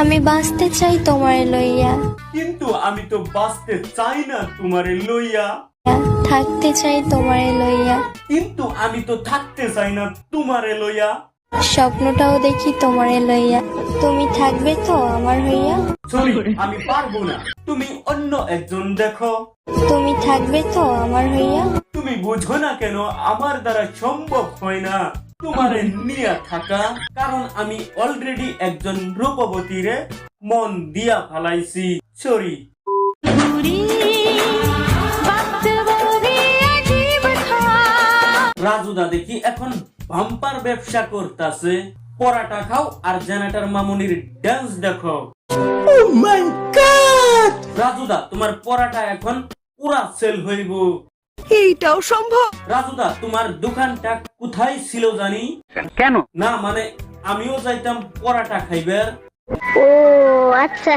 আমি বাঁচতে চাই তোমারে লইয়া, কিন্তু আমি তো বাঁচতে চাই না তোমারে লইয়া। থাকতে চাই তোমারে লইয়া, কিন্তু আমি তো থাকতে চাই না তোমারে লইয়া। স্বপ্নটাও দেখি তোমারে লইয়া, তুমি থাকবে তো আমার হইয়া? সরি, আমি পারবো না, তুমি অন্য একজন দেখো। তুমি থাকবে তো আমার হইয়া? তুমি বুঝো না কেন আমার দ্বারা সম্ভব হয় না তোমারে নিয়ে থাকা? কারণ আমি অলরেডি একজন রূপবতীরে মন দিয়া ফালাইছি। সরি। রাজুদা দেখি এখন বাম্পার ব্যবসা করতেছে। পরাটা খাও আর জেনারেটর মামুনির ডান্স দেখো। Oh my God! রাজুদা তোমার পরাটা এখন পুরা সেল হইব। এইটাও সম্ভব? রাজুদা তোমার দোকানটা কোথায় ছিল জানি? কেন? না মানে আমিও যাইতাম পরাটা খাইবার। ও আচ্ছা।